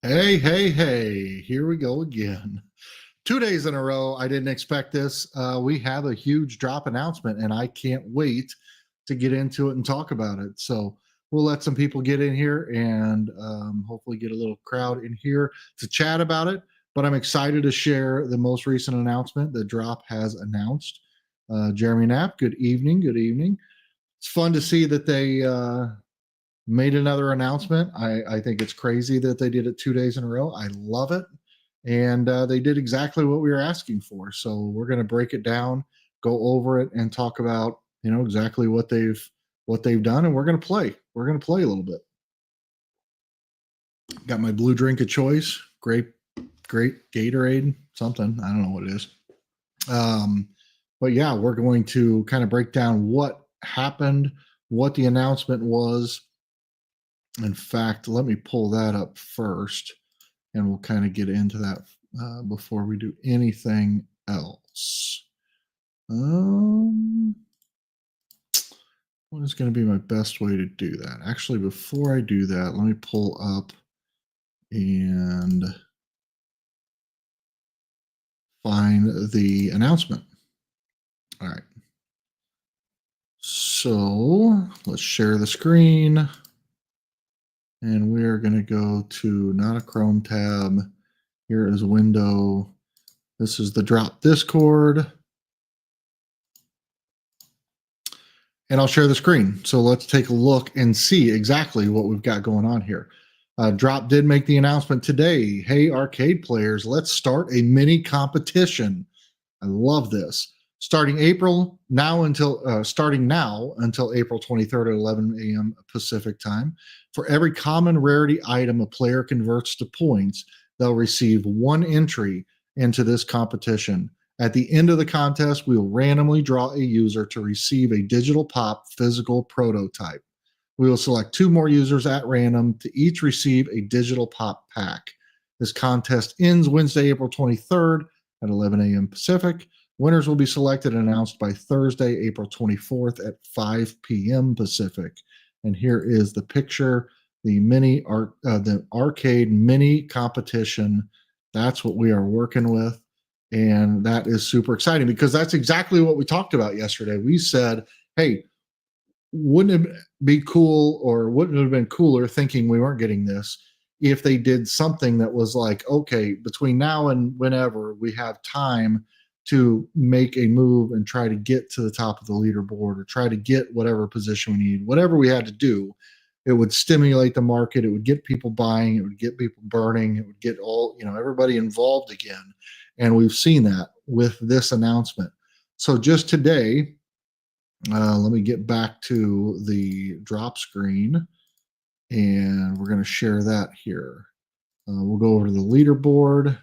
Hey, hey, hey, here we go again. 2 days in a row. I didn't expect this. We have a huge drop announcement, and I can't wait to get into it and talk about it. So we'll let some people get in here and hopefully get a little crowd in here to chat about it. But I'm excited to share the most recent announcement that Droppp has announced. Jeremy Knapp, good evening. Good evening. It's fun to see that they made another announcement. I think it's crazy that they did it 2 days in a row. I love it. And they did exactly what we were asking for. So we're going to break it down, go over it, and talk about exactly what they've done, and we're going to play. We're going to play a little bit. Got my blue drink of choice. Great Gatorade, something. I don't know what it is. But yeah, we're going to kind of break down what happened, what the announcement was. In fact, let me pull that up first, and we'll kind of get into that before we do anything else. What is going to be my best way to do that? Actually, before I do that, let me pull up and find the announcement. All right. So let's share the screen. And we are going to go to not a Chrome tab. Here is window. This is the Droppp Discord. And I'll share the screen. So let's take a look and see exactly what we've got going on here. Droppp did make the announcement today. Hey, arcade players, let's start a mini competition. I love this. Starting now until April 23rd at 11 a.m. Pacific time. For every common rarity item a player converts to points, they'll receive one entry into this competition. At the end of the contest, we will randomly draw a user to receive a Digital Pop physical prototype. We will select 2 more users at random to each receive a Digital Pop pack. This contest ends Wednesday, April 23rd at 11 a.m. Pacific. Winners will be selected and announced by Thursday, April 24th at 5 p.m. Pacific. And here is the picture, the arcade mini competition. That's what we are working with. And that is super exciting because that's exactly what we talked about yesterday. We said, hey, wouldn't it be cool, or wouldn't it have been cooler, thinking we weren't getting this, if they did something that was like, okay, between now and whenever we have time to make a move and try to get to the top of the leaderboard or try to get whatever position we need, whatever we had to do, it would stimulate the market. It would get people buying. It would get people burning. It would get everybody involved again. And we've seen that with this announcement. So just today, let me get back to the Droppp screen, and we're going to share that here. We'll go over to the leaderboard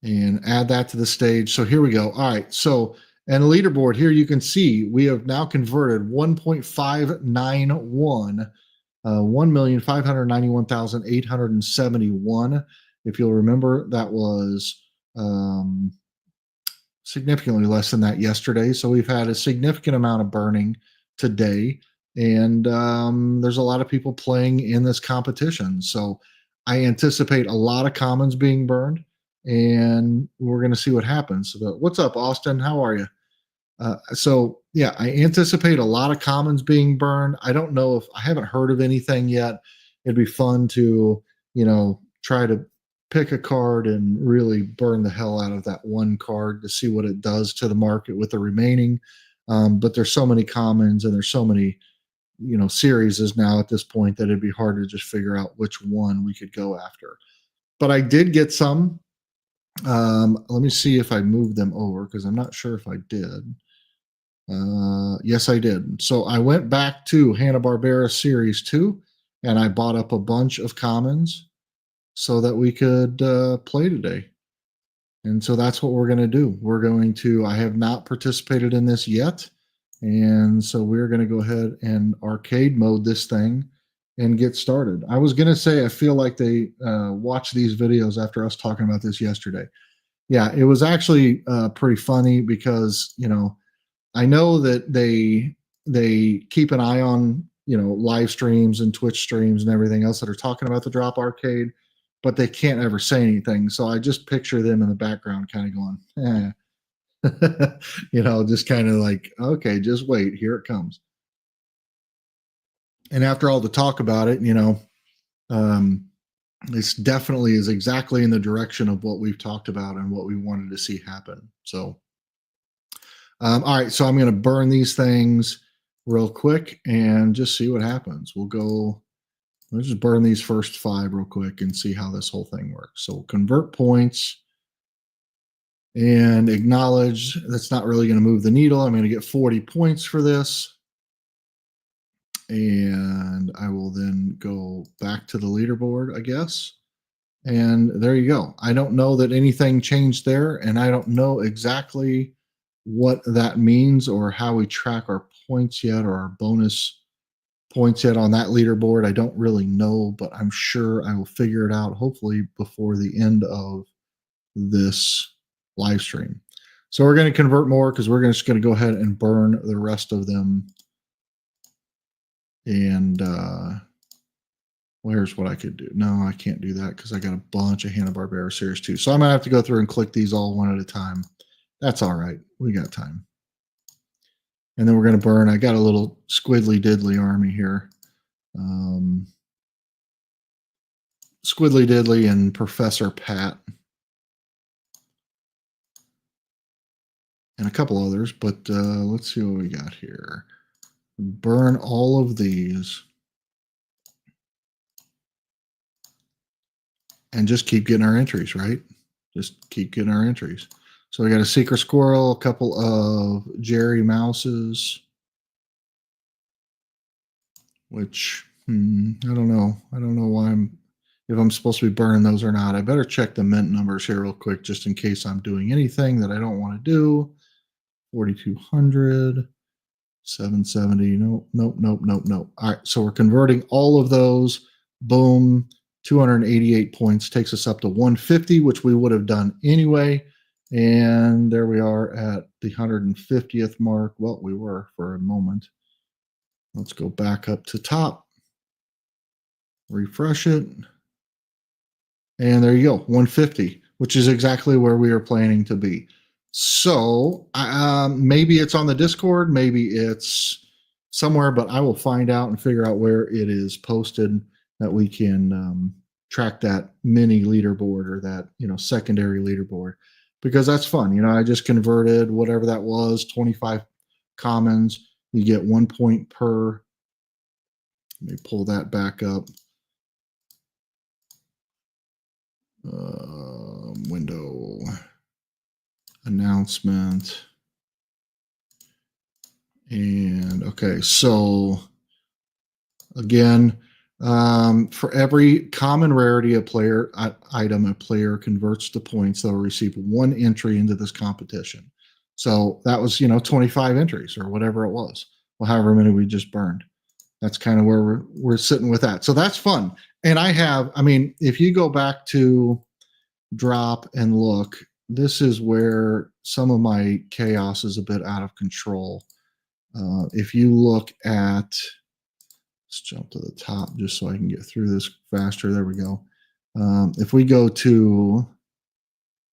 and add that to the stage. So here we go. All right. So, and the leaderboard here, you can see we have now converted 1.591, 1,591,871. If you'll remember, that was significantly less than that yesterday. So we've had a significant amount of burning today. And there's a lot of people playing in this competition. So I anticipate a lot of commons being burned, and we're going to see what happens. But what's up, Austin? How are you? So yeah, I anticipate a lot of commons being burned. I don't know if I haven't heard of anything yet. It'd be fun to, try to pick a card and really burn the hell out of that one card to see what it does to the market with the remaining. But there's so many commons and there's so many, series now at this point that it'd be hard to just figure out which one we could go after. But I did get some. Let me see if I moved them over, because I'm not sure if I did. Yes, I did. So I went back to Hanna-Barbera Series 2, and I bought up a bunch of commons so that we could play today. And so that's what we're going to do. I have not participated in this yet. And so we're going to go ahead and arcade mode this thing and get started. I was going to say, I feel like they watched these videos after us talking about this yesterday. Yeah, it was actually pretty funny because, I know that they keep an eye on, live streams and Twitch streams and everything else that are talking about the Droppp Arcade, but they can't ever say anything. So I just picture them in the background kind of going, just kind of like, okay, just wait, here it comes. And after all the talk about it, this definitely is exactly in the direction of what we've talked about and what we wanted to see happen. So, all right, so I'm going to burn these things real quick and just see what happens. Let's just burn these first 5 real quick and see how this whole thing works. So convert points and acknowledge. That's not really going to move the needle. I'm going to get 40 points for this. And I will then go back to the leaderboard, I guess. And there you go. I don't know that anything changed there, and I don't know exactly what that means or how we track our points yet, or our bonus points yet on that leaderboard. I don't really know, but I'm sure I will figure it out hopefully before the end of this live stream. So we're going to convert more because we're just going to go ahead and burn the rest of them. And where's what I could do? No, I can't do that because I got a bunch of Hanna-Barbera series too. So I'm going to have to go through and click these all one at a time. That's all right. We got time. And then we're going to burn. I got a little squiddly diddly army here. Squiddly Diddly and Professor Pat. And a couple others, but let's see what we got here. Burn all of these. And just keep getting our entries, right? Just keep getting our entries. So we got a Secret Squirrel, a couple of Jerry Mouses, which, I don't know. I don't know if I'm supposed to be burning those or not. I better check the mint numbers here real quick, just in case I'm doing anything that I don't want to do. 4,200, 770. Nope. All right, so we're converting all of those. Boom, 288 points takes us up to 150, which we would have done anyway. And there we are at the 150th mark. Well, we were for a moment. Let's go back up to top. Refresh it. And there you go, 150, which is exactly where we are planning to be. So maybe it's on the Discord, maybe it's somewhere, but I will find out and figure out where it is posted that we can track that mini leaderboard or that secondary leaderboard, because that's fun. I just converted whatever that was, 25 commons. You get 1 point per. Let me pull that back up. Window announcement. And okay, so again, for every common rarity item a player converts to points, they'll receive 1 entry into this competition. So that was 25 entries or whatever it was. Well, however many we just burned. That's kind of where we're sitting with that. So that's fun. And if you go back to Droppp and look, this is where some of my chaos is a bit out of control. If you look at, let's jump to the top just so I can get through this faster. There we go. If we go to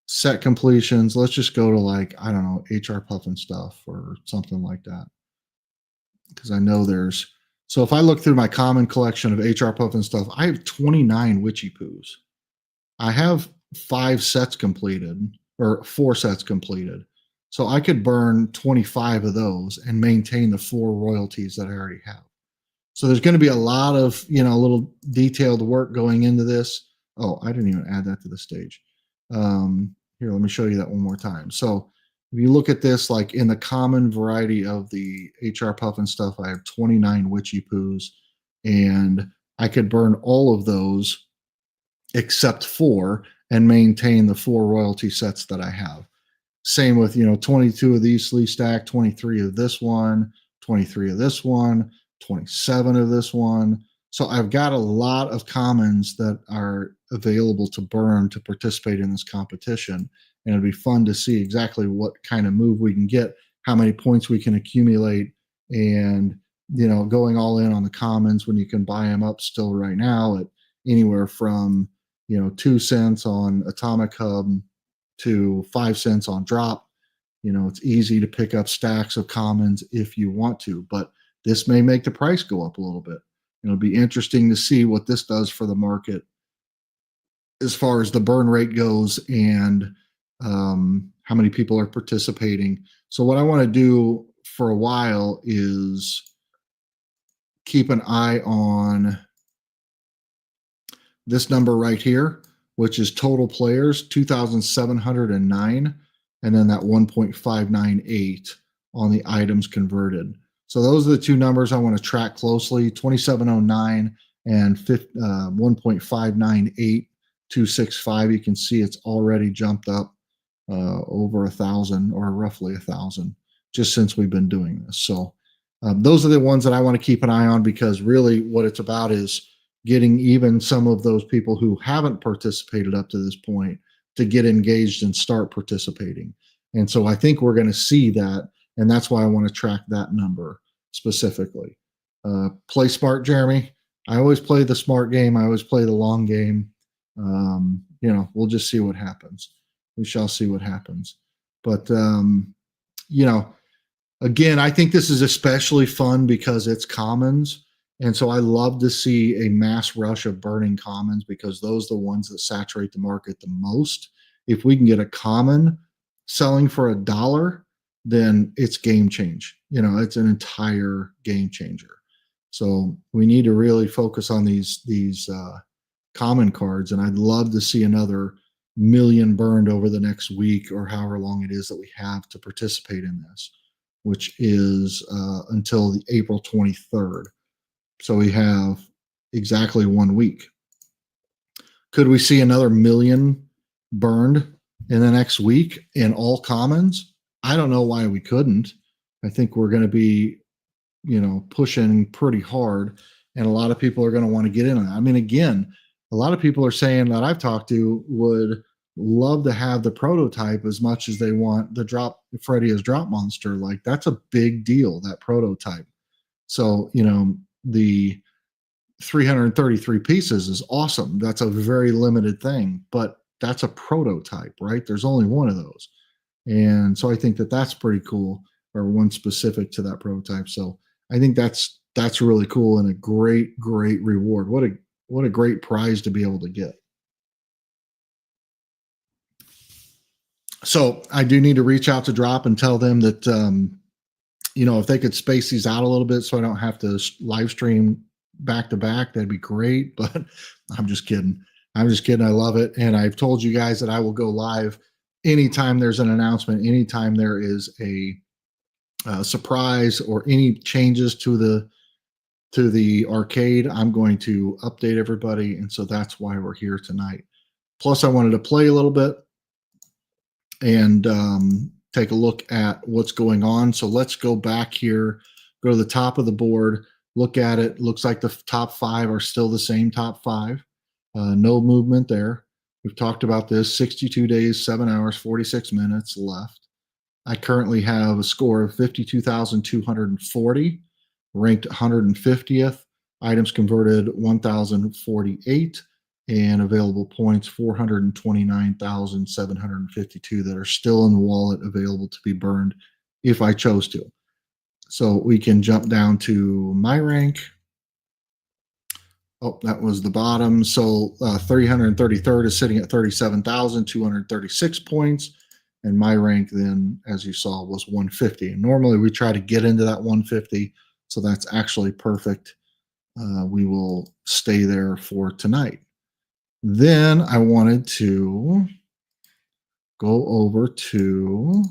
set completions, let's just go to I don't know, HR Puffin stuff or something like that. Because I know so if I look through my common collection of HR Puffin stuff, I have 29 Witchy Poos. I have 5 sets completed, or 4 sets completed. So I could burn 25 of those and maintain the 4 royalties that I already have. So there's going to be a lot of, little detailed work going into this. Oh, I didn't even add that to the stage. Here, let me show you that one more time. So if you look at this, in the common variety of the HR Puffin stuff, I have 29 Witchy Poos, and I could burn all of those except 4 and maintain the 4 royalty sets that I have. Same with, 22 of these sleeve stack, 23 of this one, 23 of this one, 27 of this one. So I've got a lot of commons that are available to burn to participate in this competition. And it'd be fun to see exactly what kind of move we can get, how many points we can accumulate, and going all in on the commons when you can buy them up still right now at anywhere from 2 cents on Atomic Hub to 5 cents on Drop. It's easy to pick up stacks of commons if you want to, but this may make the price go up a little bit. It'll be interesting to see what this does for the market as far as the burn rate goes, and how many people are participating. So what I want to do for a while is keep an eye on this number right here, which is total players, 2,709, and then that 1.598 on the items converted. So those are the two numbers I want to track closely, 2,709 and 1.598,265. You can see it's already jumped up over 1,000, or roughly 1,000, just since we've been doing this. So those are the ones that I want to keep an eye on, because really what it's about is getting even some of those people who haven't participated up to this point to get engaged and start participating. And so I think we're going to see that, and that's why I want to track that number specifically. Play smart, Jeremy. I always play the smart game. I always play the long game. We'll just see what happens. We shall see what happens. But again, I think this is especially fun because it's commons. And so I love to see a mass rush of burning commons, because those are the ones that saturate the market the most. If we can get a common selling for $1, then it's game change. It's an entire game changer. So we need to really focus on these common cards. And I'd love to see another million burned over the next week, or however long it is that we have to participate in this, which is until the April 23rd. So we have exactly 1 week. Could we see another million burned in the next week in all commons? I don't know why we couldn't. I think we're going to be, pushing pretty hard, and a lot of people are going to want to get in on that. I mean, again, a lot of people are saying that I've talked to would love to have the prototype as much as they want the Drop Freddy as Drop Monster. Like, that's a big deal, that prototype. So, the 333 pieces is awesome. That's a very limited thing, but that's a prototype, right? There's only one of those. And so I think that that's pretty cool, or one specific to that prototype. So I think that's really cool, and a great reward. What a great prize to be able to get. So I do need to reach out to Drop and tell them that if they could space these out a little bit so I don't have to live stream back to back, that'd be great. But I'm just kidding. I love it. And I've told you guys that I will go live anytime there's an announcement, anytime there is a surprise or any changes to the arcade. I'm going to update everybody. And so that's why we're here tonight. Plus, I wanted to play a little bit and take a look at what's going on. So let's go back here, go to the top of the board, look at it. Looks like the top 5 are still the same top 5. No movement there. We've talked about this. 62 days, 7 hours, 46 minutes left. I currently have a score of 52,240, ranked 150th. Items converted 1,048, and available points 429,752 that are still in the wallet, available to be burned if I chose to. So we can jump down to my rank. Oh, that was the bottom. So 333rd is sitting at 37,236 points. And my rank then, as you saw, was 150. And normally we try to get into that 150. So that's actually perfect. We will stay there for tonight. Then I wanted to go over to,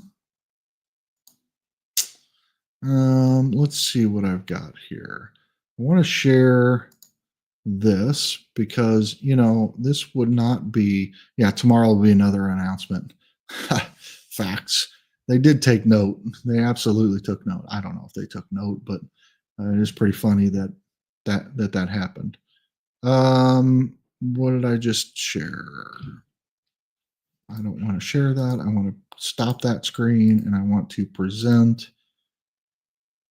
let's see what I've got here. I want to share this because, this would not be, tomorrow will be another announcement. Facts. They did take note. They absolutely took note. I don't know if they took note, but it is pretty funny that happened. What did I just share? I don't want to share that. I want to stop that screen, and I want to present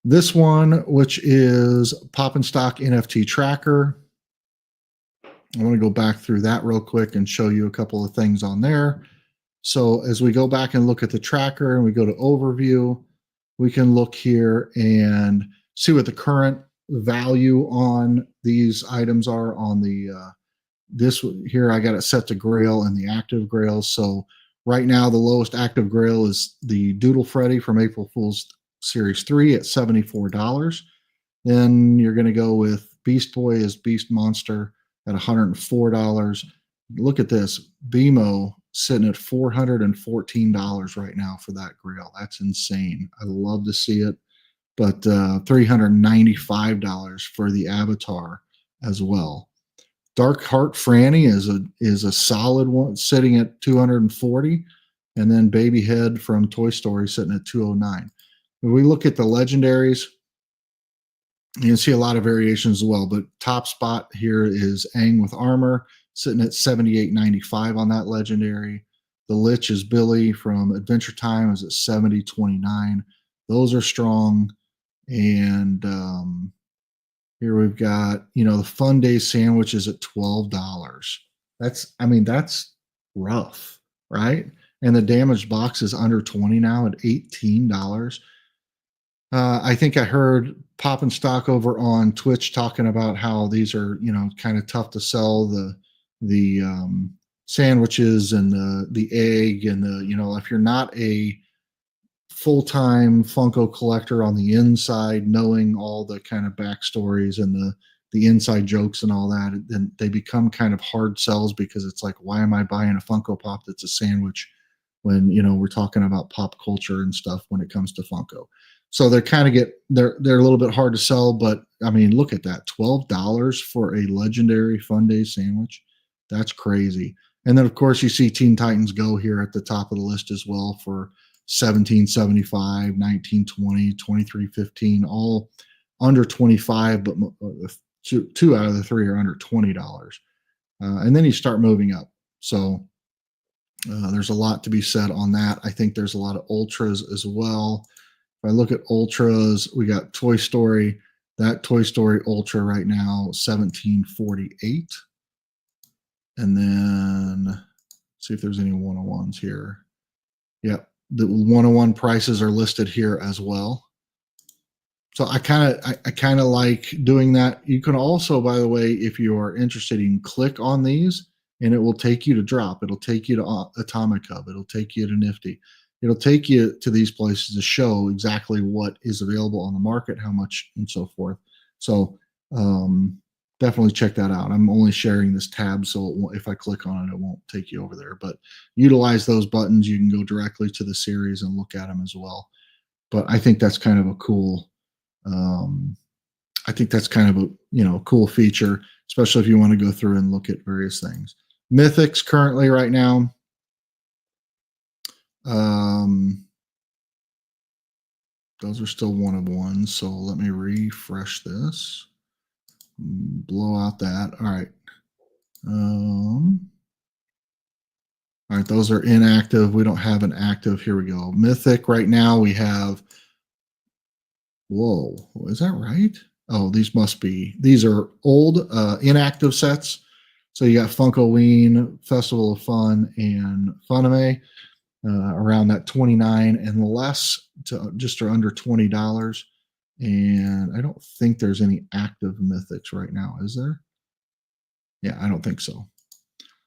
This one, which is Pop and Stock NFT Tracker. I want to go back through that real quick and show you a couple of things on there. So as we go back and look at the tracker and we go to overview, we can look here and see what the current value on these items are on the this here. I got it set to grail and the active grail. So right now the lowest active grail is the Doodle Freddy from April Fool's Series 3 at $74. Then you're going to go with Beast Boy as Beast Monster at $104. Look at this. BMO sitting at $414 right now for that grail. That's insane. I love to see it. But $395 for the Avatar as well. Dark Heart Franny is a solid one, sitting at 240, and then Baby Head from Toy Story sitting at 209. When we look at the legendaries, you can see a lot of variations as well, but top spot here is Aang with armor, sitting at 78.95 on that legendary. The Lich is Billy from Adventure Time, is at 70.29. Those are strong. And here we've got, the Fun Day sandwich is at $12. That's rough, right? And the damaged box is under 20 now at $18. I think I heard Pop and Stock over on Twitch talking about how these are, kind of tough to sell, the sandwiches and the egg and if you're not a full-time Funko collector on the inside, knowing all the kind of backstories and the inside jokes and all that, then they become kind of hard sells, because it's like, why am I buying a Funko Pop that's a sandwich when we're talking about pop culture and stuff when it comes to Funko? So they're a little bit hard to sell, but I mean, look at that, $12 for a legendary Fun Day sandwich. That's crazy. And then of course you see Teen Titans Go here at the top of the list as well for $17.75, $19.20, $23.15, all under 25, but two out of the three are under $20. And then you start moving up. So there's a lot to be said on that. I think there's a lot of ultras as well. If I look at ultras, we got Toy Story. That Toy Story Ultra right now, $17.48. And then see if there's any 101s here. Yep, the 101 prices are listed here as well. So I kind of like doing that. You can also, by the way, if you are interested, you can click on these and it will take you to Droppp. It'll take you to Atomic Hub. It'll take you to Nifty. It'll take you to these places to show exactly what is available on the market, how much, and so forth. So definitely check that out. I'm only sharing this tab, so if I click on it, it won't take you over there. But utilize those buttons. You can go directly to the series and look at them as well. But I think that's kind of a cool. Cool feature, especially if you want to go through and look at various things. Mythics currently right now. Those are still 1 of 1. So let me refresh this. Blow out that. All right. All right, those are inactive. We don't have an active. Here we go. Mythic right now we have. Whoa, is that right? Oh, these are old inactive sets. So you got Funkoween, Festival of Fun, and Funime around that 29 and less to just under $20. And I don't think there's any active mythics right now, is there? Yeah, I don't think so.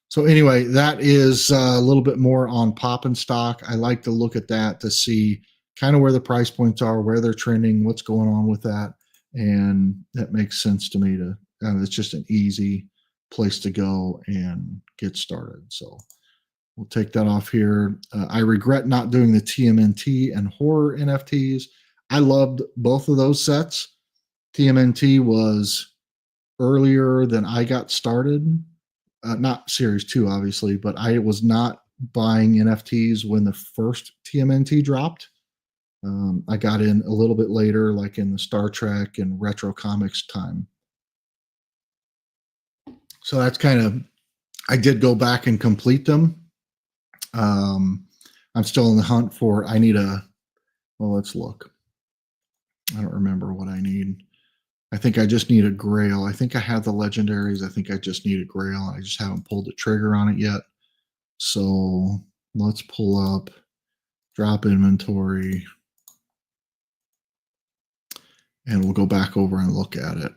So anyway, that is a little bit more on Pop and Stock. I like to look at that to see kind of where the price points are, where they're trending, what's going on with that. And that makes sense to me it's just an easy place to go and get started. So we'll take that off here. I regret not doing the TMNT and horror NFTs. I loved both of those sets. TMNT was earlier than I got started. Not series 2, obviously, but I was not buying NFTs when the first TMNT dropped. I got in a little bit later, like in the Star Trek and retro comics time. So that's I did go back and complete them. I'm still in the hunt for, let's look. I don't remember what I need. I think I just need a Grail. I think I have the legendaries. I think I just need a Grail. I just haven't pulled the trigger on it yet. So let's pull up drop inventory and we'll go back over and look at it.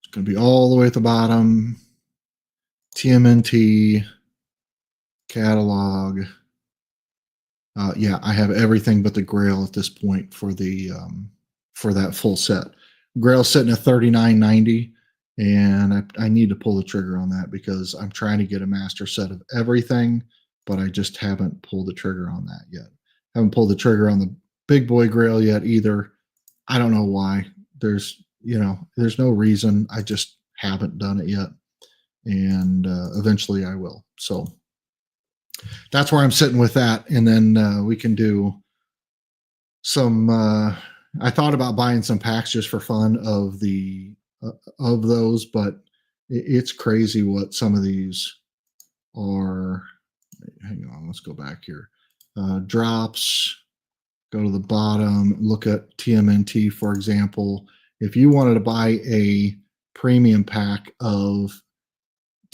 It's going to be all the way at the bottom. TMNT catalog. Yeah, I have everything but the Grail at this point for the for that full set. Grail's sitting at $39.90, and I need to pull the trigger on that because I'm trying to get a master set of everything, but I just haven't pulled the trigger on that yet. Haven't pulled the trigger on the big boy Grail yet either. I don't know why. There's no reason. I just haven't done it yet, and eventually I will. So that's where I'm sitting with that, and then we can do some. I thought about buying some packs just for fun of those, but it's crazy what some of these are. Hang on, let's go back here. Drops. Go to the bottom. Look at TMNT, for example. If you wanted to buy a premium pack of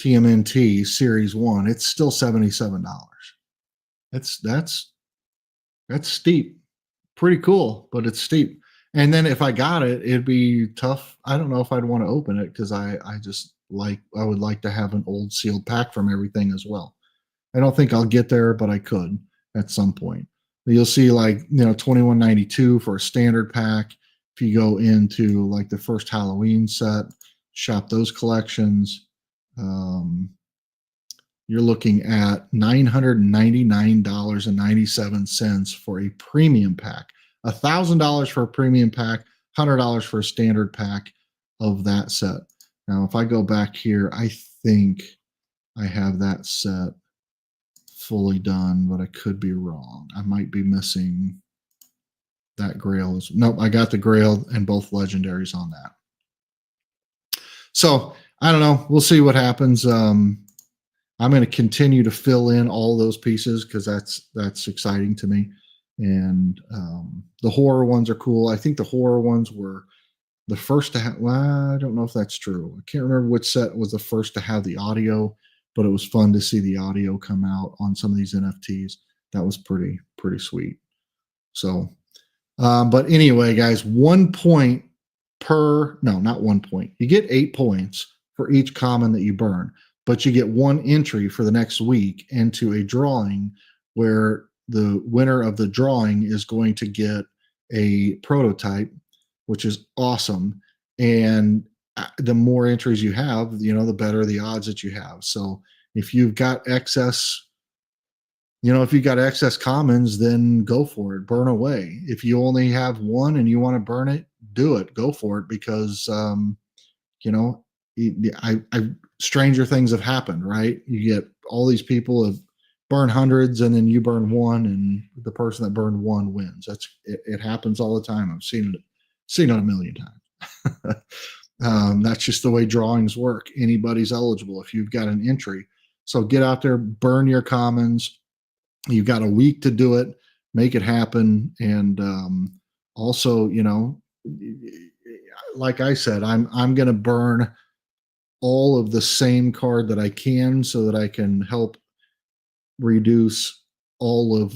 TMNT Series 1, it's still $77. That's steep. Pretty cool, but it's steep. And then if I got it, it'd be tough. I don't know if I'd want to open it because I would like to have an old sealed pack from everything as well. I don't think I'll get there, but I could at some point. You'll see like $21.92 for a standard pack. If you go into like the first Halloween set, shop those collections. You're looking at $999.97 for a premium pack. $1,000 for a premium pack, $100 for a standard pack of that set. Now, if I go back here, I think I have that set fully done, but I could be wrong. I might be missing that Grail. Nope, I got the Grail and both legendaries on that. So I don't know. We'll see what happens. I'm going to continue to fill in all those pieces because that's exciting to me. And the horror ones are cool. I think the horror ones were the first to have. Well, I don't know if that's true. I can't remember which set was the first to have the audio, but it was fun to see the audio come out on some of these NFTs. That was pretty sweet. So, but anyway, guys, 1 point per. No, not 1 point. You get 8 points for each common that you burn, but you get 1 entry for the next week into a drawing where the winner of the drawing is going to get a prototype, which is awesome. And the more entries you have, the better the odds that you have. So if you've got excess, if you've got excess commons, then go for it, burn away. If you only have one and you want to burn it, do it, go for it, because stranger things have happened, right? You get all these people have burn hundreds and then you burn one and the person that burned one wins. It happens all the time. I've seen it a million times. That's just the way drawings work. Anybody's eligible if you've got an entry. So get out there, burn your commons. You've got a week to do it, make it happen. And also, like I said, I'm going to burn all of the same card that I can so that I can help reduce all of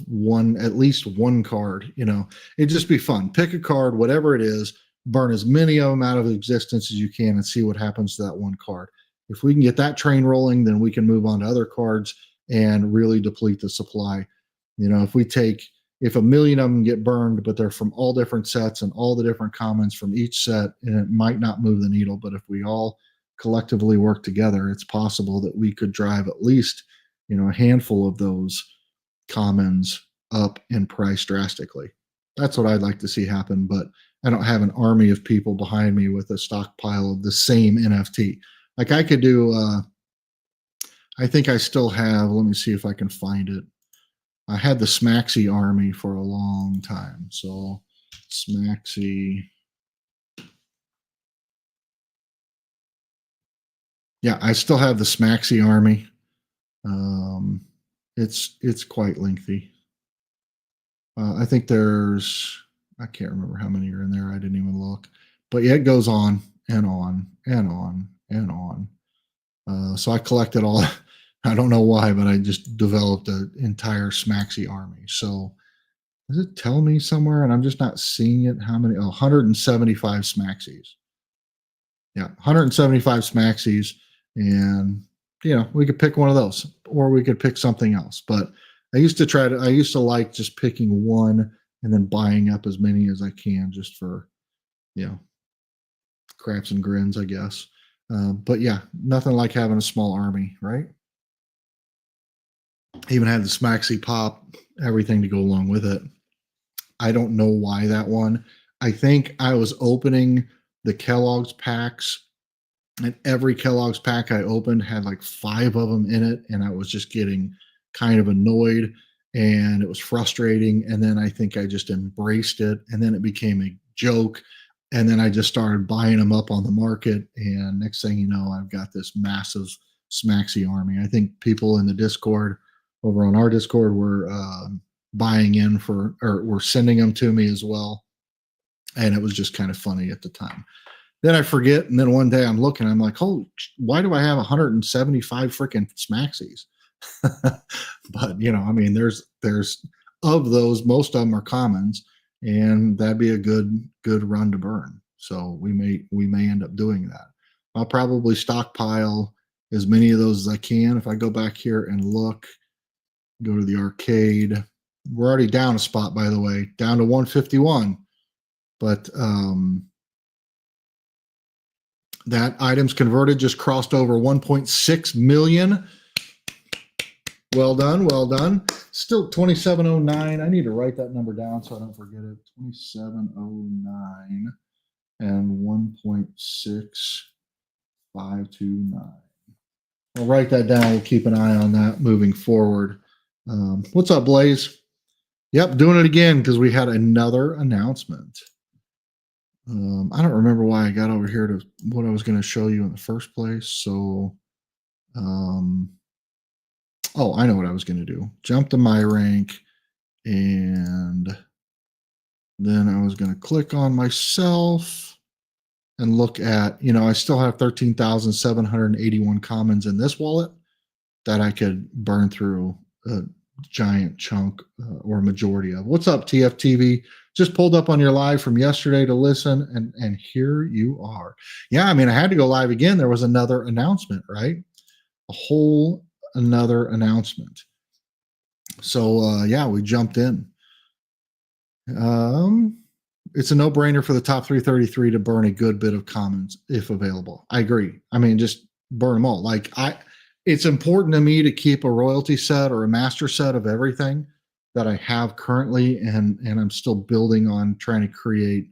at least one card. It'd just be fun. Pick a card, whatever it is, burn as many of them out of existence as you can and see what happens to that one card. If we can get that train rolling, then we can move on to other cards and really deplete the supply. If a million of them get burned, but they're from all different sets and all the different commons from each set, and it might not move the needle, but if we all collectively work together, it's possible that we could drive at least a handful of those commons up in price drastically. That's what I'd like to see happen, but I don't have an army of people behind me with a stockpile of the same NFT. Like I could do, I think I still have, let me see if I can find it. I had the Smaxy army for a long time. So Smaxy. Yeah, I still have the Smaxy army. It's quite lengthy. I think I can't remember how many are in there. I didn't even look. But yeah, it goes on and on and on and on. So I collected all. I don't know why, but I just developed an entire Smaxy army. So does it tell me somewhere? And I'm just not seeing it. How many? Oh, 175 Smaxies. Yeah, 175 Smaxies. And, we could pick one of those or we could pick something else. But I used to like just picking one and then buying up as many as I can just for, you know, craps and grins, I guess. But yeah, nothing like having a small army, right? Even had the Smaxy pop, everything to go along with it. I don't know why that one. I think I was opening the Kellogg's packs, and every Kellogg's pack I opened had like five of them in it, and I was just getting kind of annoyed and it was frustrating. And then I think I just embraced it, and then it became a joke. And then I just started buying them up on the market. And next thing you know, I've got this massive Smaxy army. I think people in the Discord, over on our Discord, were buying in for, or were sending them to me as well. And it was just kind of funny at the time. Then I forget, and then one day I'm looking, I'm like, oh, why do I have 175 freaking Smaxies? But I mean, there's of those, most of them are commons, and that'd be a good run to burn. So we may end up doing that. I'll probably stockpile as many of those as I can. If I go back here and look, go to the arcade. We're already down a spot, by the way, down to 151. But that items converted just crossed over 1.6 million. Well done, well done. Still 2709. I need to write that number down so I don't forget it. 2709 and 1.6529. I'll write that down. We'll keep an eye on that moving forward. What's up, Blaze? Yep, doing it again because we had another announcement. I don't remember why I got over here to what I was going to show you in the first place. So, I know what I was going to do. Jump to my rank, and then I was going to click on myself and look at, I still have 13,781 commons in this wallet that I could burn through a giant chunk or majority of. What's up, TFTV? Just pulled up on your live from yesterday to listen, and here you are. Yeah, I mean, I had to go live again. There was another announcement, right? A whole another announcement. So yeah, we jumped in. It's a no-brainer for the top 333 to burn a good bit of commons if available. I agree. I mean, just burn them all. It's important to me to keep a royalty set or a master set of everything that I have currently, and I'm still building on trying to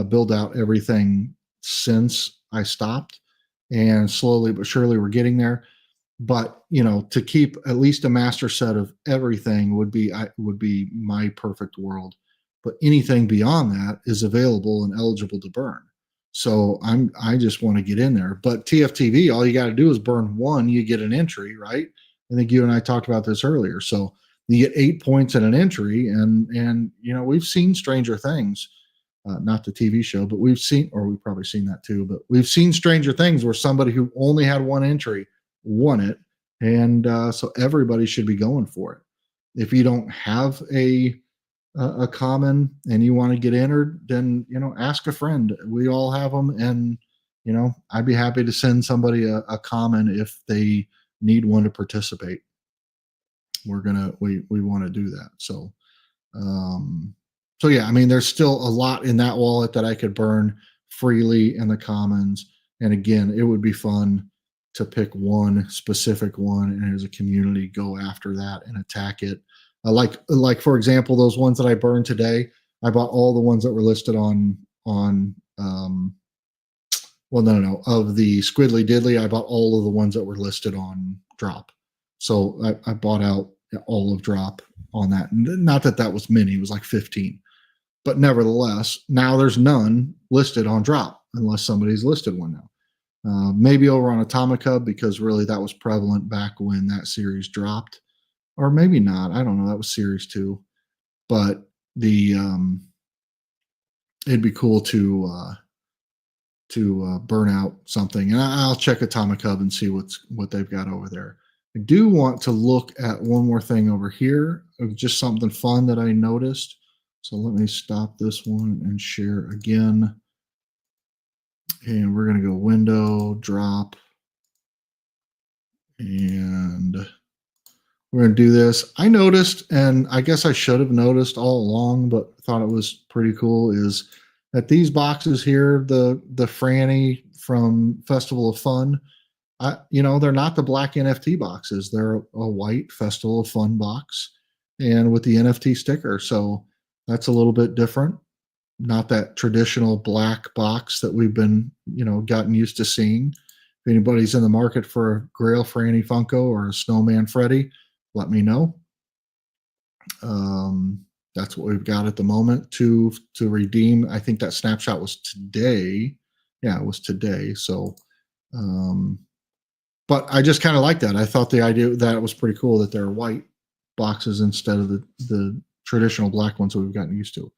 build out everything since I stopped, and slowly but surely we're getting there. But to keep at least a master set of everything would be my perfect world. But anything beyond that is available and eligible to burn. So I just want to get in there. But TFTV, all you got to do is burn one, you get an entry, right? I think you and I talked about this earlier. So you get 8 points in an entry, and we've seen Stranger Things, not the TV show, but we've probably seen that too. But we've seen Stranger Things where somebody who only had one entry won it, and so everybody should be going for it. If you don't have a common and you want to get entered, then ask a friend. We all have them, and I'd be happy to send somebody a common if they need one to participate. We want to do that. So yeah, I mean, there's still a lot in that wallet that I could burn freely in the commons. And again, it would be fun to pick one specific one and as a community go after that and attack it. Like for example, those ones that I burned today, I bought all the ones that were listed on of the Squiddly Diddly, I bought all of the ones that were listed on Droppp. So I bought out all of Droppp on that. Not that that was many, it was like 15. But nevertheless, now there's none listed on Droppp unless somebody's listed one now. Maybe over on Atomic Hub, because really that was prevalent back when that series dropped. Or maybe not. I don't know. That was series 2. But the it'd be cool to burn out something. And I'll check Atomic Hub and see what they've got over there. I do want to look at one more thing over here, just something fun that I noticed. So let me stop this one and share again. And we're going to go Window, Drop, and we're going to do this. I noticed, and I guess I should have noticed all along, but thought it was pretty cool, is that these boxes here, the Franny from Festival of Fun, they're not the black NFT boxes. They're a white Festival of Fun box and with the NFT sticker. So that's a little bit different. Not that traditional black box that we've been, gotten used to seeing. If anybody's in the market for a Grail Franny Funko or a Snowman Freddy, let me know. That's what we've got at the moment to redeem. I think that snapshot was today. Yeah, it was today. So, but I just kind of like that. I thought the idea that was pretty cool that they're white boxes instead of the traditional black ones that we've gotten used to.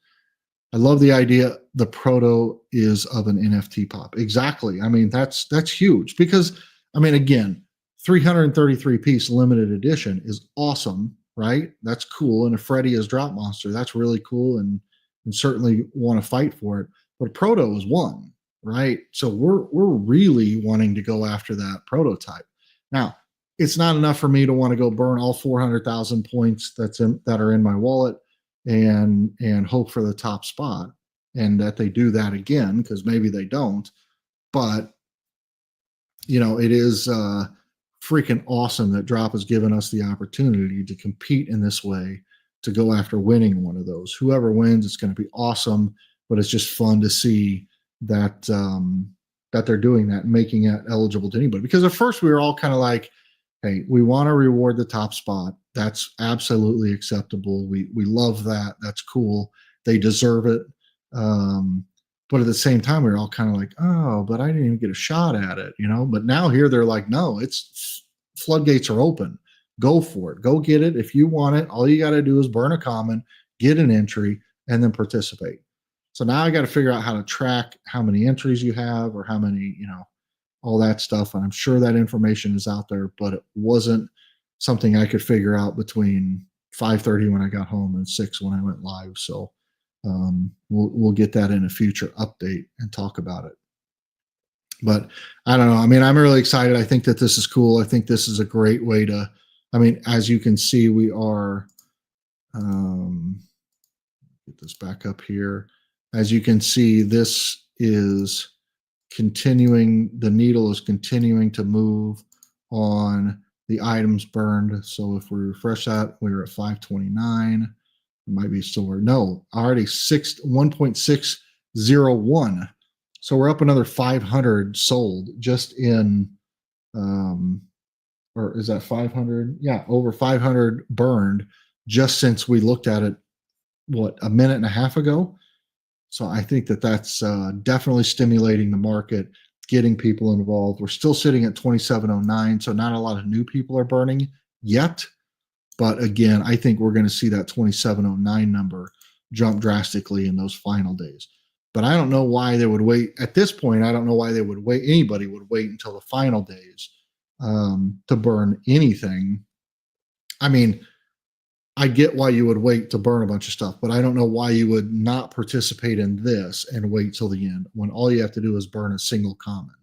I love the idea the proto is of an NFT pop. Exactly. I mean, that's huge because, again, 333 piece limited edition is awesome, right? That's cool. And a Freddy as Drop Monster, that's really cool and certainly want to fight for it. But proto is one, right? So we're really wanting to go after that prototype. Now, it's not enough for me to want to go burn all 400,000 points that are in my wallet and hope for the top spot and that they do that again, because maybe they don't. But it is freaking awesome that Droppp has given us the opportunity to compete in this way, to go after winning one of those. Whoever wins, it's going to be awesome, but it's just fun to see that that they're doing that and making it eligible to anybody. Because at first we were all kind of like, hey, we want to reward the top spot. That's absolutely acceptable. We love that. That's cool. They deserve it. But at the same time, we were all kind of like, oh, but I didn't even get a shot at it, But now here they're like, no, it's floodgates are open. Go for it. Go get it. If you want it, all you got to do is burn a comment, get an entry, and then participate. So now I got to figure out how to track how many entries you have or how many, all that stuff. And I'm sure that information is out there, but it wasn't something I could figure out between 5:30 when I got home and 6 when I went live. So we'll get that in a future update and talk about it. But I don't know. I'm really excited. I think that this is cool. I think this is a great way to, as you can see, we are, get this back up here. As you can see, this is continuing, the needle is continuing to move on the items burned. So if we refresh that, we were at 529. It might be still where, no, already 1.601. So we're up another 500 sold just in, or is that 500? Yeah, over 500 burned just since we looked at it, a minute and a half ago. So I think that that's definitely stimulating the market, getting people involved. We're still sitting at 2709, so not a lot of new people are burning yet. But again, I think we're going to see that 2709 number jump drastically in those final days. But I don't know why they would wait. At this point, I don't know why they would wait. Anybody would wait until the final days to burn anything. I get why you would wait to burn a bunch of stuff, but I don't know why you would not participate in this and wait till the end when all you have to do is burn a single common.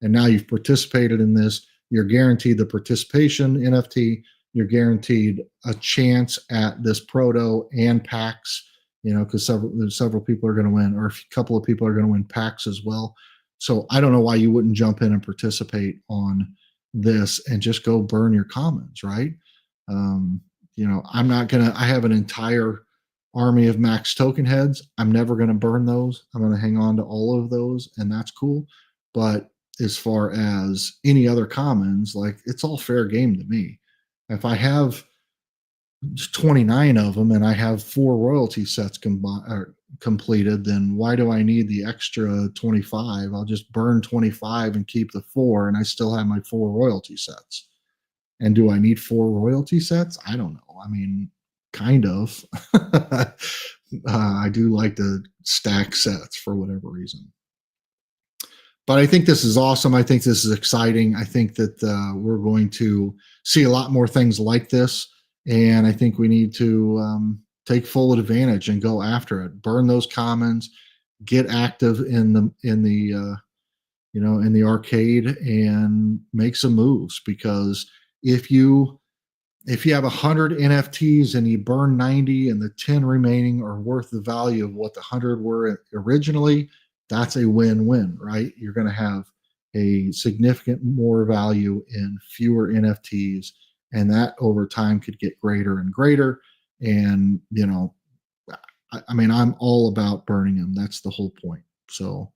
And now you've participated in this. You're guaranteed the participation NFT. You're guaranteed a chance at this proto and packs, because several people are going to win, or a couple of people are going to win packs as well. So I don't know why you wouldn't jump in and participate on this and just go burn your commons, right? I have an entire army of max token heads. I'm never going to burn those. I'm going to hang on to all of those, and that's cool. But as far as any other commons, it's all fair game to me. If I have 29 of them and I have 4 royalty sets completed, then why do I need the extra 25? I'll just burn 25 and keep the 4, and I still have my 4 royalty sets. And do I need 4 royalty sets? I don't know. Kind of. I do like to stack sets for whatever reason. But I think this is awesome. I think this is exciting. I think that we're going to see a lot more things like this, and I think we need to take full advantage and go after it. Burn those commons, get active in the arcade, and make some moves. Because if you have 100 NFTs and you burn 90 and the 10 remaining are worth the value of what the 100 were originally, that's a win-win, right? You're going to have a significant more value in fewer NFTs, and that over time could get greater and greater. And, I mean, I'm all about burning them. That's the whole point. So,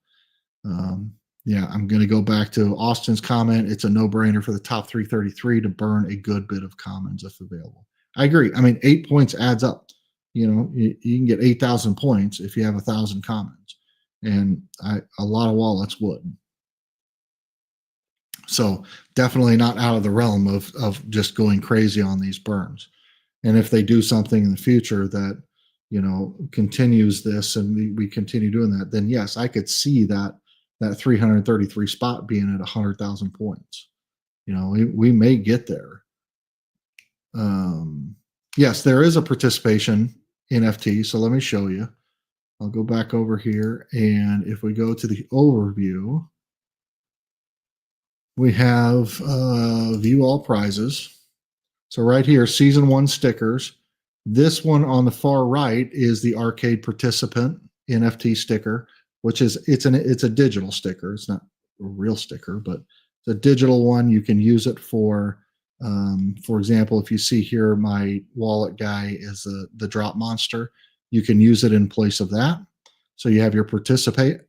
um, yeah, I'm going to go back to Austin's comment. It's a no-brainer for the top 333 to burn a good bit of commons if available. I agree. I mean, 8 points adds up. You can get 8,000 points if you have 1,000 commons, and a lot of wallets would. So definitely not out of the realm of just going crazy on these burns. And if they do something in the future that continues this, and we continue doing that, then yes, I could see that 333 spot being at 100,000 points. We may get there. Yes, there is a participation NFT. So let me show you. I'll go back over here, and if we go to the overview, we have view all prizes. So right here, season 1 stickers. This one on the far right is the arcade participant NFT sticker, which is it's a digital sticker. It's not a real sticker, but it's a digital one. You can use it for example, if you see here, my wallet guy is the drop monster. You can use it in place of that. So you have your participant.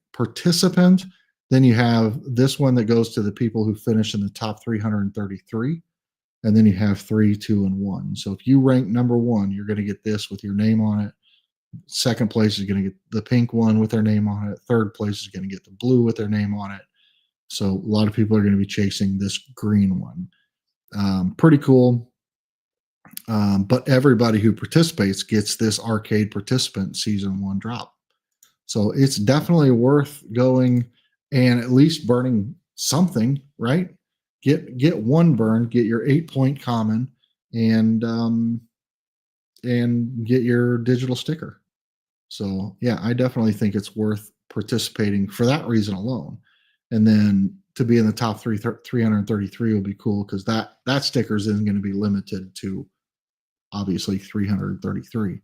Then you have this one that goes to the people who finish in the top 333. And then you have 3, 2, and 1. So if you rank number 1, you're going to get this with your name on it. Second place is going to get the pink one with their name on it. Third place is going to get the blue with their name on it. So a lot of people are going to be chasing this green one. Pretty cool. But everybody who participates gets this arcade participant season 1 drop. So it's definitely worth going and at least burning something, right? Get one burn, get your 8-point common, and get your digital sticker. So yeah, I definitely think it's worth participating for that reason alone. And then to be in the top 333 will be cool, because that stickers isn't going to be limited to obviously 333.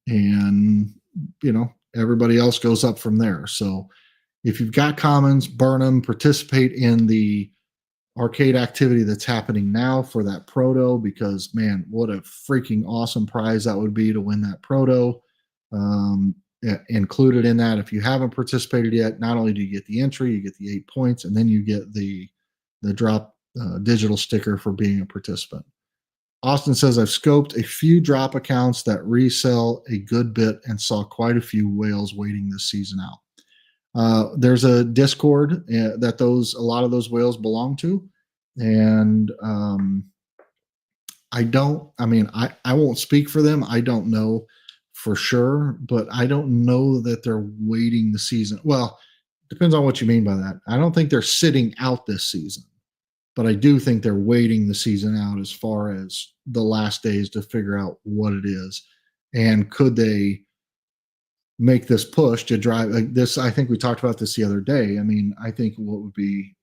And everybody else goes up from there. So if you've got commons, burn them, participate in the arcade activity that's happening now for that proto, because man, what a freaking awesome prize that would be to win that proto. Included in that, if you haven't participated yet, not only do you get the entry, you get the 8 points, and then you get the drop digital sticker for being a participant. Austin says, I've scoped a few drop accounts that resell a good bit and saw quite a few whales waiting this season out. There's a Discord that a lot of those whales belong to, and I won't speak for them. I don't know for sure, but I don't know that they're waiting the season. Well, depends on what you mean by that. I don't think they're sitting out this season, but I do think they're waiting the season out as far as the last days to figure out what it is, and could they make this push to drive like this. I think we talked about this the other day. I mean, I think what would be,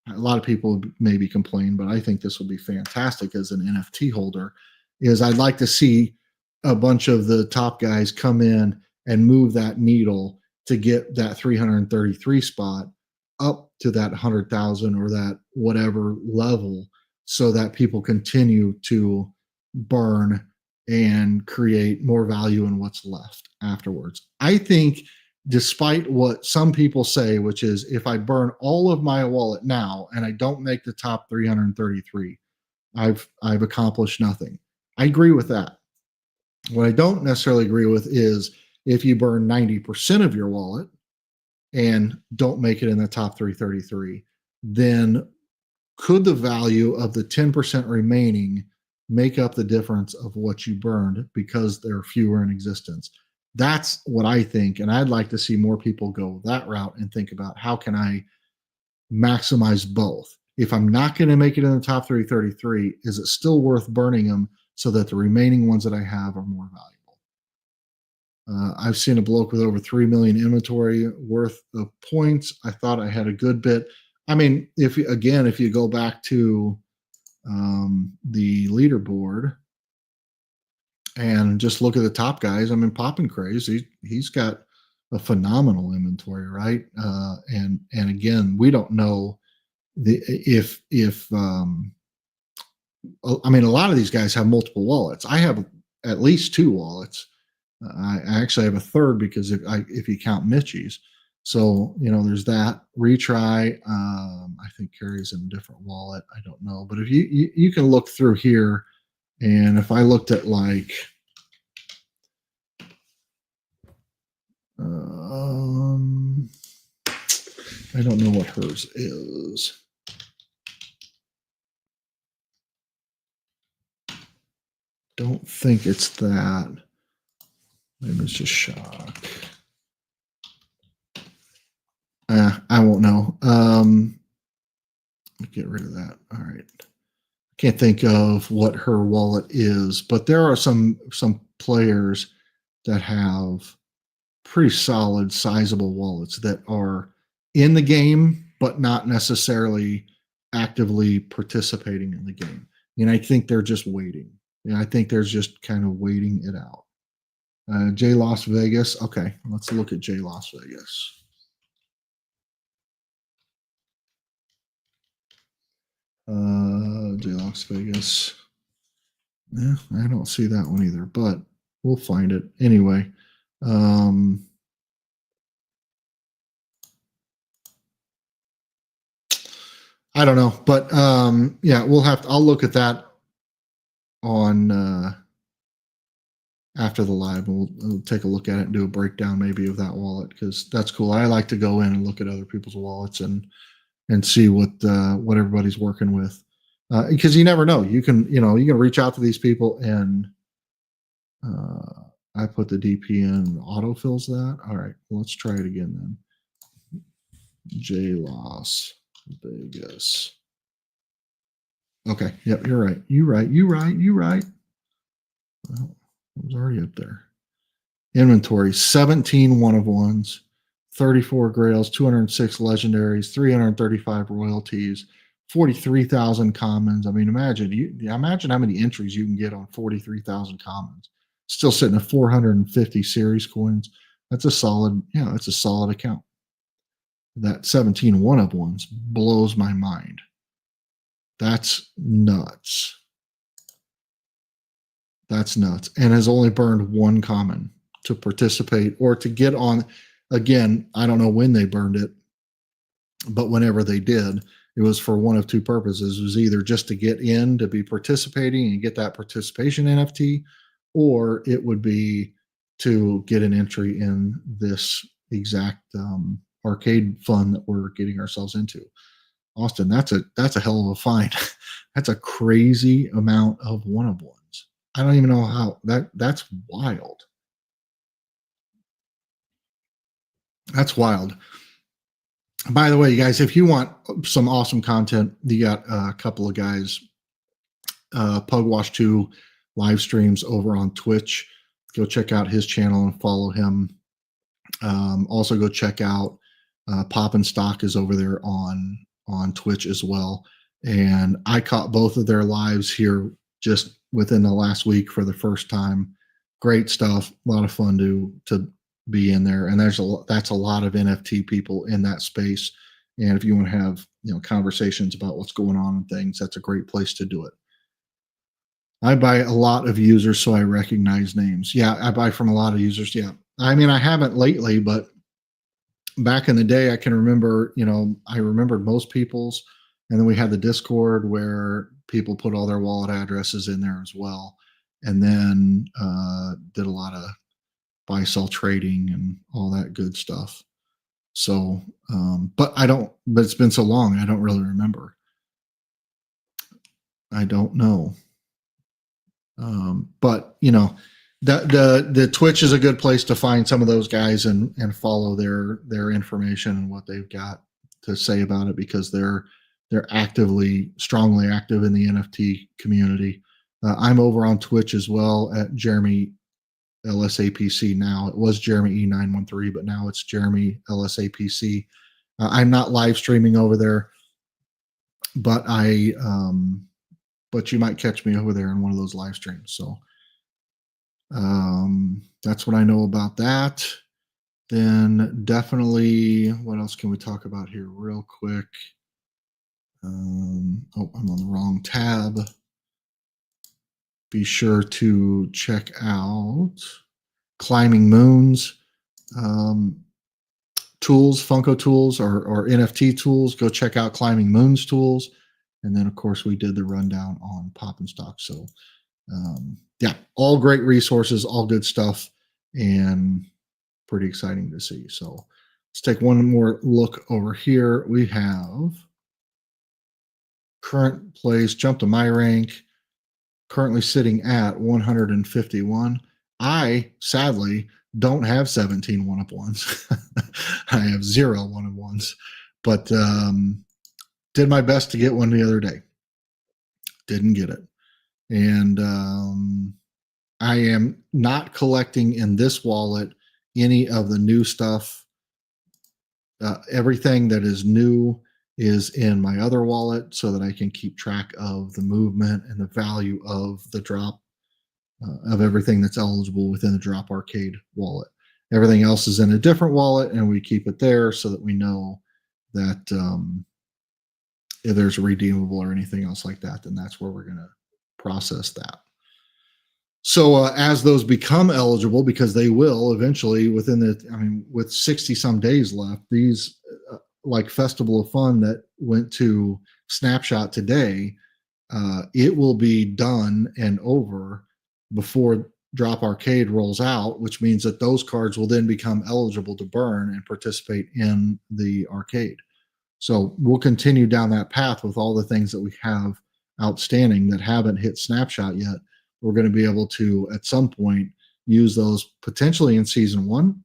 a lot of people would maybe complain, but I think this would be fantastic as an NFT holder, is I'd like to see a bunch of the top guys come in and move that needle to get that 333 spot up to that 100,000 or that whatever level, so that people continue to burn and create more value in what's left afterwards. I think, despite what some people say, which is if I burn all of my wallet now and I don't make the top 333, I've accomplished nothing. I agree with that. What I don't necessarily agree with is if you burn 90% of your wallet and don't make it in the top 333, then could the value of the 10% remaining make up the difference of what you burned because there are fewer in existence. That's what I think. And I'd like to see more people go that route and think about how can I maximize both. If I'm not going to make it in the top 333, is it still worth burning them so that the remaining ones that I have are more valuable? I've seen a bloke with over 3 million inventory worth of points. I thought I had a good bit. I mean, if you go back to the leaderboard and just look at the top guys, I mean, Poppin' Craze, he's got a phenomenal inventory, right? And again, we don't know if I mean, a lot of these guys have multiple wallets. I have at least two wallets. I actually have a third because if you count Mitchie's. So, there's that. Retry, I think carries in a different wallet. I don't know. But if you can look through here, and if I looked at like I don't know what hers is. Don't think it's that. Maybe it's just shock. I won't know. Get rid of that. All right. Can't think of what her wallet is, but there are some players that have pretty solid, sizable wallets that are in the game, but not necessarily actively participating in the game. And I think they're just waiting. I think they're just kind of waiting it out. J Las Vegas. Okay, let's look at J Las Vegas. J Las Vegas. Yeah, I don't see that one either, but we'll find it anyway. I don't know, but yeah, I'll look at that on after the live. We'll take a look at it and do a breakdown maybe of that wallet because that's cool. I like to go in and look at other people's wallets and see what everybody's working with because you never know. You can reach out to these people and I put the DP in, autofills that. All right, let's try it again then. J Las Vegas. Okay, yep, you're right. You right. Well, it was already up there. Inventory: 17 one of ones, 34 grails, 206 legendaries, 335 royalties, 43,000 commons. I mean, imagine how many entries you can get on 43,000 commons. Still sitting at 450 series coins. That's a solid, it's a solid account. That 17 one of ones blows my mind. That's nuts. That's nuts. And has only burned one common to participate or to get on. Again, I don't know when they burned it, but whenever they did, it was for one of two purposes. It was either just to get in to be participating and get that participation NFT, or it would be to get an entry in this exact arcade fun that we're getting ourselves into. Austin, that's a hell of a find. That's a crazy amount of one of ones. I don't even know how that's wild. That's wild. By the way, you guys, if you want some awesome content, you got a couple of guys, Pugwash 2 live streams over on Twitch. Go check out his channel and follow him. Also go check out Poppin' Stock is over there on Twitch as well. And I caught both of their lives here just within the last week for the first time. Great stuff. A lot of fun to be in there. And that's a lot of NFT people in that space. And if you want to have, conversations about what's going on and things, that's a great place to do it. I buy a lot of users, so I recognize names. Yeah, I buy from a lot of users. Yeah. I mean, I haven't lately, but back in the day, I can remember, I remembered most people's, and then we had the Discord where people put all their wallet addresses in there as well. And then did a lot of buy, sell trading and all that good stuff. So, but it's been so long, I don't really remember. I don't know. But you know, the Twitch is a good place to find some of those guys and follow their information and what they've got to say about it, because they're strongly active in the NFT community. I'm over on Twitch as well at Jeremy LSAPC now. It was Jeremy E913, but now it's Jeremy LSAPC. I'm not live streaming over there, but but you might catch me over there in one of those live streams. So that's what I know about that. Then definitely, what else can we talk about here real quick? Oh, I'm on the wrong tab. Be sure to check out Climbing Moons tools, Funko tools, or NFT tools. Go check out Climbing Moons tools. And then, of course, we did the rundown on Pop and Stock. So, yeah, all great resources, all good stuff, and pretty exciting to see. So let's take one more look over here. We have current plays, jump to my rank, currently sitting at 151. I sadly don't have 17 one-of-ones. I have 0 one-of-ones, but did my best to get one the other day. Didn't get it. And I am not collecting in this wallet any of the new stuff. Everything that is new is in my other wallet so that I can keep track of the movement and the value of the drop of everything that's eligible within the Droppp Arcade wallet. Everything else is in a different wallet, and we keep it there so that we know that if there's a redeemable or anything else like that, then that's where we're going to process that. So as those become eligible, because they will eventually with 60 some days left, these like Festival of Fun that went to Snapshot today, it will be done and over before Droppp Arcade rolls out, which means that those cards will then become eligible to burn and participate in the arcade. So we'll continue down that path with all the things that we have outstanding that haven't hit Snapshot yet. We're going to be able to, at some point, use those potentially in season 1,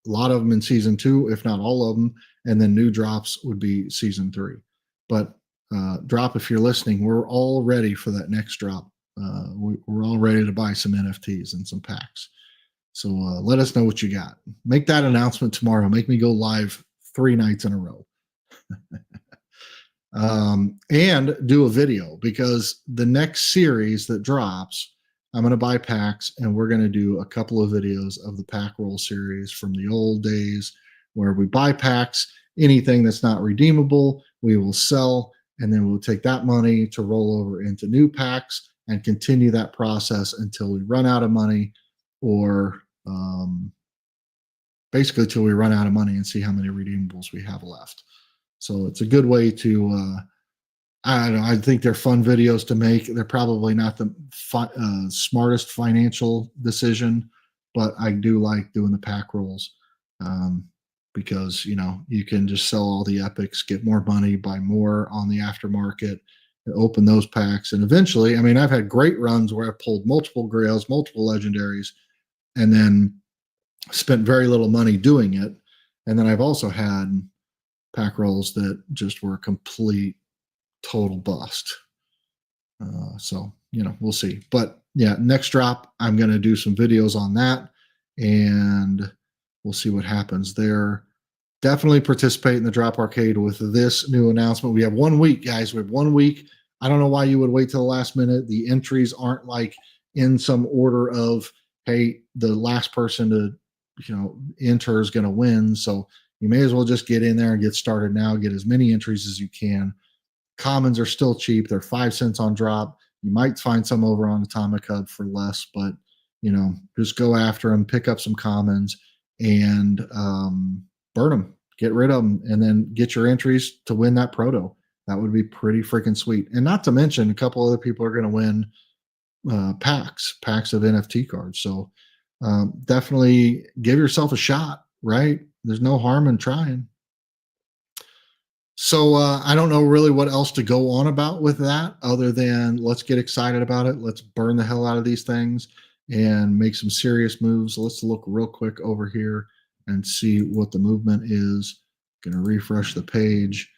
a lot of them in season 2, if not all of them, and then new drops would be season 3. But Droppp, if you're listening, we're all ready for that next drop. We're all ready to buy some NFTs and some packs. So let us know what you got. Make that announcement tomorrow. Make me go live 3 nights in a row. And do a video, because the next series that drops, I'm going to buy packs, and we're going to do a couple of videos of the pack roll series from the old days where we buy packs. Anything that's not redeemable, we will sell, and then we'll take that money to roll over into new packs and continue that process until we run out of money, or basically till we run out of money and see how many redeemables we have left. So it's a good way to, I don't know, I think they're fun videos to make. They're probably not the smartest financial decision, but I do like doing the pack rolls because, you know, you can just sell all the epics, get more money, buy more on the aftermarket, open those packs. And eventually, I mean, I've had great runs where I've pulled multiple grails, multiple legendaries, and then spent very little money doing it. And then I've also had pack rolls that just were a complete total bust. So, you know, we'll see. But yeah, next drop, I'm going to do some videos on that, and we'll see what happens there. Definitely participate in the Droppp Arcade with this new announcement. We have 1 week, guys. We have 1 week. I don't know why you would wait till the last minute. The entries aren't like in some order of, hey, the last person to, you know, enter is going to win. So you may as well just get in there and get started now. Get as many entries as you can. Commons are still cheap. They're 5 cents on Droppp. You might find some over on Atomic Hub for less, but, you know, just go after them, pick up some commons, and burn them, get rid of them, and then get your entries to win that proto. That would be pretty freaking sweet. And not to mention, a couple other people are going to win packs of NFT cards. So definitely give yourself a shot, right? There's no harm in trying. So I don't know really what else to go on about with that other than let's get excited about it. Let's burn the hell out of these things and make some serious moves. Let's look real quick over here and see what the movement is. Going to refresh the page,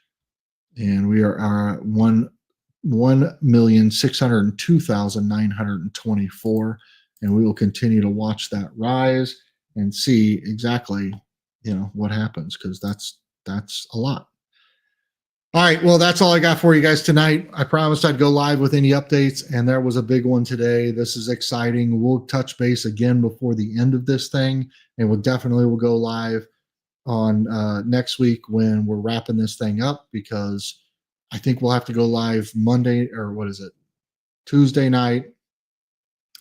and we are at 1,602,924, and we will continue to watch that rise and see exactly what happens, because that's a lot. All right. Well, that's all I got for you guys tonight. I promised I'd go live with any updates, and there was a big one today. This is exciting. We'll touch base again before the end of this thing, and we'll definitely will go live on next week when we're wrapping this thing up, because I think we'll have to go live Monday, or what is it? Tuesday night.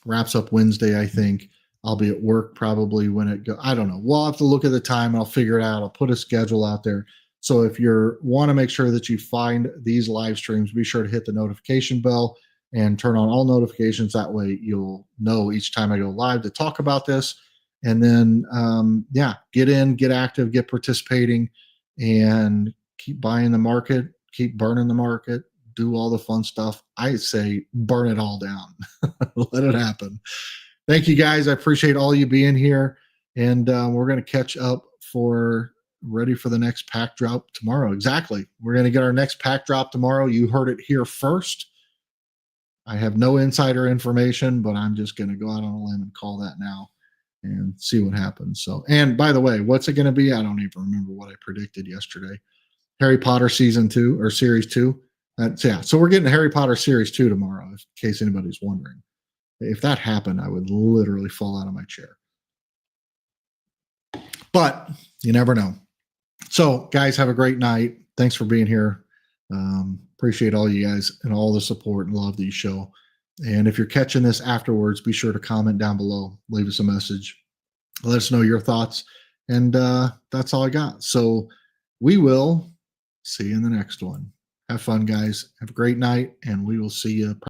Wraps up Wednesday, I think. I'll be at work probably when it go. I don't know. We'll have to look at the time. I'll figure it out. I'll put a schedule out there. So if you want to make sure that you find these live streams, be sure to hit the notification bell and turn on all notifications. That way you'll know each time I go live to talk about this. And then, get in, get active, get participating, and keep buying the market, keep burning the market, do all the fun stuff. I say burn it all down. Let it happen. Thank you, guys. I appreciate all you being here. And we're going to catch up ready for the next pack drop tomorrow. Exactly. We're going to get our next pack drop tomorrow. You heard it here first. I have no insider information, but I'm just going to go out on a limb and call that now and see what happens. So, and by the way, what's it going to be? I don't even remember what I predicted yesterday. Harry Potter season 2 or series 2. So we're getting Harry Potter series 2 tomorrow, in case anybody's wondering. If that happened, I would literally fall out of my chair. But you never know. So, guys, have a great night. Thanks for being here. Appreciate all you guys and all the support and love that you show. And if you're catching this afterwards, be sure to comment down below. Leave us a message. Let us know your thoughts. And that's all I got. So we will see you in the next one. Have fun, guys. Have a great night, and we will see you